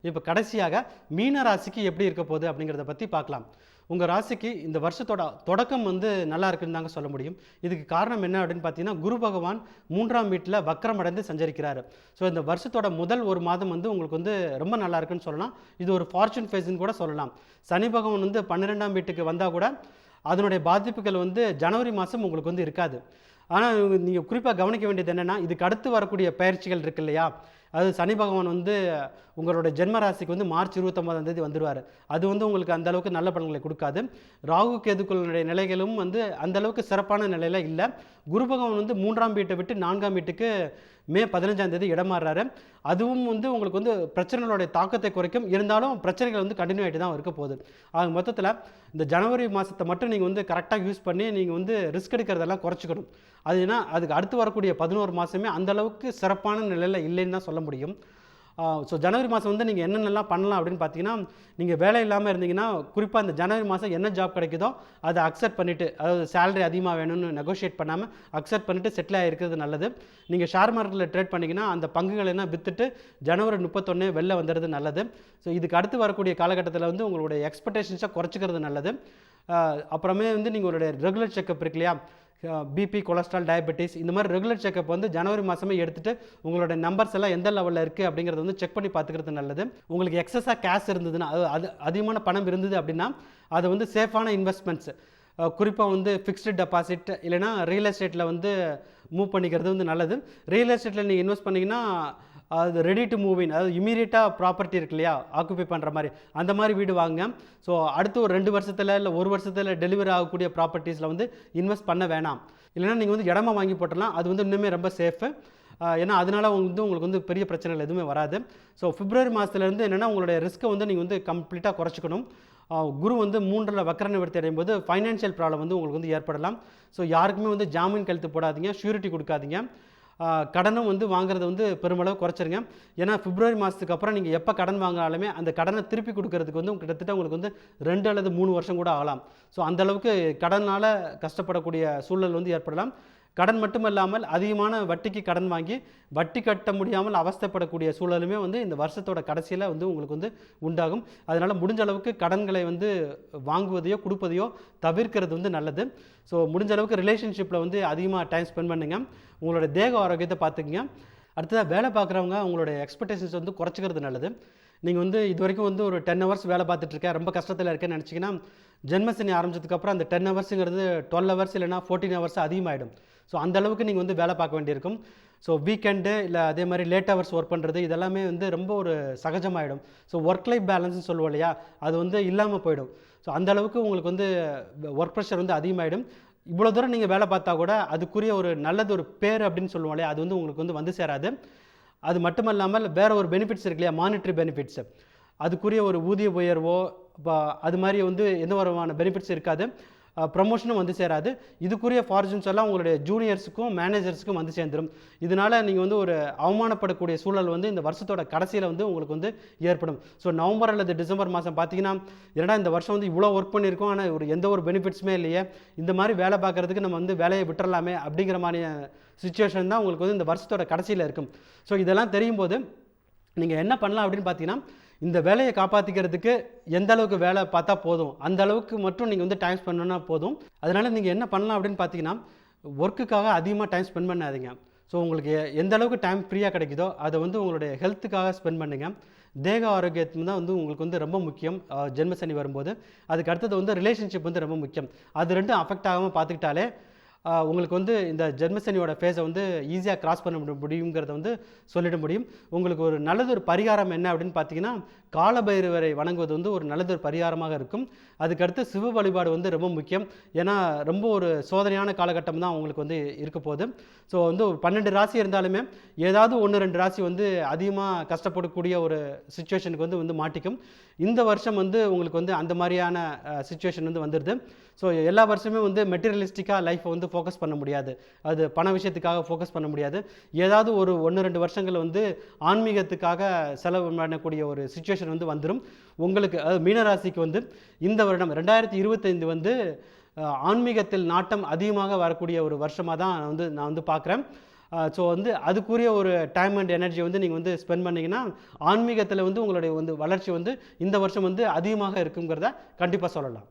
இப்போ கடைசியாக மீன ராசிக்கு எப்படி இருக்க போகுது அப்படிங்கிறத பற்றி பார்க்கலாம். உங்கள் ராசிக்கு இந்த வருஷத்தோட தொடக்கம் வந்து நல்லா இருக்குன்னு தாங்க சொல்ல முடியும். இதுக்கு காரணம் என்ன அப்படின்னு பார்த்தீங்கன்னா, குரு பகவான் 3ஆம் வீட்டில் வக்ரம் அடைந்து சஞ்சரிக்கிறாரு. ஸோ இந்த வருஷத்தோட முதல் ஒரு மாதம் வந்து உங்களுக்கு வந்து ரொம்ப நல்லா இருக்குன்னு சொல்லலாம். இது ஒரு ஃபார்ச்சூன் ஃபேஸ்ன்னு கூட சொல்லலாம். சனி பகவான் வந்து 12ஆம் வீட்டுக்கு வந்தால் கூட அதனுடைய பாதிப்புகள் வந்து ஜனவரி மாதம் உங்களுக்கு வந்து இருக்காது. ஆனால் நீங்கள் குறிப்பாக கவனிக்க வேண்டியது என்னென்னா, இதுக்கு அடுத்து வரக்கூடிய பயிற்சிகள் இருக்கு இல்லையா, அது சனி பகவான் வந்து உங்களோட ஜென்ம ராசிக்கு வந்து மார்ச் 29ஆம் தேதி வந்துடுவார். அது வந்து உங்களுக்கு அந்தளவுக்கு நல்ல பலன்களை கொடுக்காது. ராகு கேதுக்களுடைய நிலைகளும் வந்து அந்தளவுக்கு சிறப்பான நிலையில் இல்லை. குரு பகவான் வந்து 3ஆம் வீட்டை விட்டு 4ஆம் வீட்டுக்கு மே 15ஆம் தேதி இடமாறுறாரு. அதுவும் வந்து உங்களுக்கு வந்து பிரச்சனைகளுடைய தாக்கத்தை குறைக்கும். இருந்தாலும் பிரச்சனைகள் வந்து கண்டினியூ ஆகிட்டு தான் இருக்க போகுது. ஆக மொத்தத்தில் இந்த ஜனவரி மாதத்தை மட்டும் நீங்கள் வந்து கரெக்டாக யூஸ் பண்ணி நீங்கள் வந்து ரிஸ்க் எடுக்கிறதெல்லாம் குறைச்சிக்கணும். அது ஏன்னா அதுக்கு அடுத்து வரக்கூடிய 11 மாதமே அந்தளவுக்கு சிறப்பான நிலையில் இல்லைன்னு தான் சொல்ல முடியும். ஸோ ஜனவரி மாதம் வந்து நீங்கள் என்னென்னலாம் பண்ணலாம் அப்படின்னு பார்த்தீங்கன்னா, நீங்கள் வேலை இல்லாமல் இருந்தீங்கன்னா குறிப்பாக இந்த ஜனவரி மாதம் என்ன ஜாப் கிடைக்குதோ அதை அக்செப்ட் பண்ணிவிட்டு, அதாவது சேலரி அதிகமாக வேணும்னு நெகோஷியேட் பண்ணாமல் அக்செப்ட் பண்ணிவிட்டு செட்டில் ஆகிருக்கிறது நல்லது. நீங்கள் ஷேர் மார்க்கெட்டில் ட்ரேட் பண்ணிங்கன்னா அந்த பங்குகள் என்ன விற்றுட்டு ஜனவரி 31 வெளில வந்துடுறது நல்லது. ஸோ இதுக்கு அடுத்து வரக்கூடிய காலகட்டத்தில் வந்து உங்களுடைய எக்ஸ்பெக்டேஷன்ஸை குறைச்சிக்கிறது நல்லது. அப்புறமே வந்து நீங்கள் உங்களுடைய ரெகுலர் செக்கப் இருக்கு இல்லையா, பிபி, கொலஸ்ட்ரால், டயபெட்டிஸ், இந்த மாதிரி ரெகுலர் செக்கப் வந்து ஜனவரி மாதமே எடுத்துகிட்டு உங்களோட நம்பர்ஸ் எல்லாம் எந்த லெவலில் இருக்குது அப்படிங்கிறத வந்து செக் பண்ணி பார்த்துக்கிறது நல்லது. உங்களுக்கு எக்ஸஸாக கேஷ் இருந்ததுன்னா, அது அதிகமான பணம் இருந்தது அப்படின்னா அது வந்து சேஃபான இன்வெஸ்ட்மெண்ட்ஸ், குறிப்பாக வந்து ஃபிக்ஸ்டு டெபாசிட் இல்லைனா ரியல் எஸ்டேட்டில் வந்து மூவ் பண்ணிக்கிறது வந்து நல்லது. ரியல் எஸ்டேட்டில் நீங்கள் இன்வெஸ்ட் பண்ணிங்கன்னா அது ரெடி டு மூவ் இன், அதாவது இமீடியட்டாக ப்ராப்பர்ட்டி இருக்கு இல்லையா, ஆக்குபை பண்ணுற மாதிரி அந்த மாதிரி வீடு வாங்குங்க. ஸோ அடுத்து ஒரு 2 வருஷத்தில் இல்லை 1 வருஷத்தில் டெலிவரி ஆகக்கூடிய ப்ராப்பர்ட்டிஸில் வந்து இன்வெஸ்ட் பண்ண வேணாம். இல்லைனா நீங்கள் வந்து இடமா வாங்கி போட்டலாம், அது வந்து இன்னுமே ரொம்ப சேஃபு. ஏன்னா அதனால் வந்து உங்களுக்கு வந்து பெரிய பிரச்சனைகள் எதுவுமே வராது. ஸோ பிப்ரவரி மாதத்துலேருந்து என்னென்னா உங்களுடைய ரிஸ்க்கை வந்து நீங்கள் வந்து கம்ப்ளீட்டாக குறைச்சிக்கணும். குரு வந்து 3ல் வக்ர நிவர்த்தி அடையும் போது ஃபைனான்ஷியல் ப்ராப்ளம் வந்து உங்களுக்கு வந்து ஏற்படலாம். ஸோ யாருக்குமே வந்து ஜாமீன் கழுத்து போடாதீங்க, ஷூரிட்டி கொடுக்காதீங்க. கடனும் வந்து வாங்குறத வந்து பெருமளவு குறைச்சிருங்க. ஏன்னா பிப்ரவரி மாதத்துக்கு அப்புறம் நீங்கள் எப்போ கடன் வாங்கினாலுமே அந்த கடனை திருப்பி கொடுக்கறதுக்கு வந்து கிட்டத்தட்ட உங்களுக்கு வந்து 2 அல்லது 3 வருஷம் கூட ஆகலாம். ஸோ அந்தளவுக்கு கடனால் கஷ்டப்படக்கூடிய சூழல் வந்து ஏற்படலாம். கடன் மட்டுமல்லாமல் அதிகமான வட்டிக்கு கடன் வாங்கி வட்டி கட்ட முடியாமல் அவஸ்தைப்படக்கூடிய சூழலுமே வந்து இந்த வருஷத்தோட கடைசியில் வந்து உங்களுக்கு வந்து உண்டாகும். அதனால் முடிஞ்ச அளவுக்கு கடன்களை வந்து வாங்குவதையோ கொடுப்பதையோ தவிர்க்கிறது வந்து நல்லது. ஸோ முடிஞ்ச அளவுக்கு ரிலேஷன்ஷிப்பில் வந்து அதிகமாக டைம் ஸ்பெண்ட் பண்ணுங்கள். உங்களோட தேக ஆரோக்கியத்தை பார்த்துக்குங்க. அடுத்ததாக வேலை பார்க்குறவங்க உங்களுடைய எக்ஸ்பெக்டேஷன்ஸ் வந்து குறைச்சிக்கிறது நல்லது. நீங்கள் வந்து இது வரைக்கும் வந்து ஒரு 10 ஹவர்ஸ் வேலை பார்த்துட்ருக்கேன், ரொம்ப கஷ்டத்தில் இருக்கேன்னு நினச்சிங்கன்னா, ஜென்மசனி ஆரம்பிச்சதுக்கப்புறம் அந்த 10 ஹவர்ஸுங்கிறது 12 ஹவர்ஸ் இல்லைனா 14 ஹவர்ஸ் அதிகமாகிடும். ஸோ அந்தளவுக்கு நீங்கள் வந்து வேலை பார்க்க வேண்டியிருக்கும். ஸோ வீக்கெண்டு இல்லை அதே மாதிரி லேட் ஹவர்ஸ் ஒர்க் பண்ணுறது இதெல்லாமே வந்து ரொம்ப ஒரு சகஜமாகிடும். ஸோ ஒர்க் லைஃப் பேலன்ஸ்னு சொல்லுவோம் இல்லையா, அது வந்து இல்லாமல் போயிடும். ஸோ அந்தளவுக்கு உங்களுக்கு வந்து ஒர்க் ப்ரெஷர் வந்து அதிகமாகிடும். இவ்வளோ தூரம் நீங்கள் வேலை பார்த்தா கூட அதுக்குரிய ஒரு நல்லது ஒரு பேர் அப்படின்னு சொல்லுவோம் இல்லையா, அது வந்து உங்களுக்கு வந்து சேராது. அது மட்டும் இல்லாமல் வேறு ஒரு பெனிஃபிட்ஸ் இருக்கு இல்லையா, மானிட்ரி பெனிஃபிட்ஸ், அதுக்குரிய ஒரு ஊதிய உயர்வோ இப்போ அது மாதிரி வந்து எந்த விதமான பெனிஃபிட்ஸ் இருக்காது. ப்ரமோஷனும் வந்து சேராது. இதுக்குரிய ஃபார்ச்சூன்ஸ் எல்லாம் உங்களுடைய ஜூனியர்ஸுக்கும் மேனேஜர்ஸுக்கும் வந்து சேர்ந்துடும். இதனால் நீங்கள் வந்து ஒரு அவமானப்படக்கூடிய சூழல் வந்து இந்த வருஷத்தோட கடைசியில் வந்து உங்களுக்கு வந்து ஏற்படும். ஸோ நவம்பர் அல்லது டிசம்பர் மாதம் பார்த்தீங்கன்னா, என்னடா இந்த வருஷம் வந்து இவ்வளோ ஒர்க் பண்ணியிருக்கோம், ஆனால் எந்த ஒரு பெனிஃபிட்ஸுமே இல்லையே, இந்த மாதிரி வேலை பார்க்குறதுக்கு நம்ம வந்து வேலையை விட்டுறலாமே அப்படிங்கிற மாதிரியான சுச்சுவேஷன் தான் உங்களுக்கு வந்து இந்த வருஷத்தோட கடைசியில் இருக்கும். ஸோ இதெல்லாம் தெரியும் போது நீங்கள் என்ன பண்ணலாம் அப்படின்னு பார்த்தீங்கன்னா, இந்த வேலையை காப்பாற்றிக்கிறதுக்கு எந்த அளவுக்கு வேலை பார்த்தா போதும், அந்த அளவுக்கு மட்டும் நீங்கள் வந்து டைம் ஸ்பெண்ட் பண்ணால் போதும். அதனால் நீங்கள் என்ன பண்ணலாம் அப்படின்னு பார்த்தீங்கன்னா, ஒர்க்குக்காக அதிகமாக டைம் ஸ்பெண்ட் பண்ணாதீங்க. ஸோ உங்களுக்கு எந்த அளவுக்கு டைம் ஃப்ரீயாக கிடைக்குதோ அதை வந்து உங்களுடைய ஹெல்த்துக்காக ஸ்பெண்ட் பண்ணுங்கள். தேக ஆரோக்கியத்து தான் வந்து உங்களுக்கு வந்து ரொம்ப முக்கியம். ஜென்மசனி வரும்போது அதுக்கு அடுத்தது வந்து ரிலேஷன்ஷிப் வந்து ரொம்ப முக்கியம். அது ரெண்டும் அஃபெக்ட் ஆகாமல் பார்த்துக்கிட்டாலே உங்களுக்கு வந்து இந்த ஜென்மசனியோட ஃபேஸை வந்து ஈஸியாக கிராஸ் பண்ண முடியுங்கிறத வந்து சொல்லிட முடியும். உங்களுக்கு ஒரு நல்லதொரு பரிகாரம் என்ன அப்படின்னு பார்த்தீங்கன்னா, காலபைரவரை வணங்குவது வந்து ஒரு நல்லதொரு பரிகாரமாக இருக்கும். அதுக்கடுத்து சிவ வழிபாடு வந்து ரொம்ப முக்கியம். ஏன்னா ரொம்ப ஒரு சோதனையான காலகட்டம் தான் உங்களுக்கு வந்து இருக்க போகுது. ஸோ வந்து ஒரு 12 ராசி இருந்தாலுமே ஏதாவது 1-2 ராசி வந்து அதிகமாக கஷ்டப்படக்கூடிய ஒரு சுச்சுவேஷனுக்கு வந்து மாட்டிக்கும். இந்த வருஷம் வந்து உங்களுக்கு வந்து அந்த மாதிரியான சுச்சுவேஷன் வந்து வந்துடுது. ஸோ எல்லா வருஷமே வந்து மெட்டீரியலிஸ்டிக்காக லைஃப்பை வந்து ஃபோக்கஸ் பண்ண முடியாது, அது பண விஷயத்துக்காக ஃபோக்கஸ் பண்ண முடியாது. ஏதாவது ஒரு 1-2 வருஷங்கள் வந்து ஆன்மீகத்துக்காக செலவு பண்ணக்கூடிய ஒரு சுச்சுவேஷன் வந்து வந்துடும் உங்களுக்கு. அது மீனராசிக்கு வந்து இந்த வருடம் 2025 வந்து ஆன்மீகத்தில் நாட்டம் அதிகமாக வரக்கூடிய ஒரு வருஷமாக தான் நான் வந்து பார்க்குறேன். ஸோ வந்து அதுக்குரிய ஒரு டைம் அண்ட் எனர்ஜி வந்து நீங்கள் வந்து ஸ்பெண்ட் பண்ணிங்கன்னா ஆன்மீகத்தில் வந்து உங்களுடைய வந்து வளர்ச்சி வந்து இந்த வருஷம் வந்து அதிகமாக இருக்குங்கிறத கண்டிப்பாக சொல்லலாம்.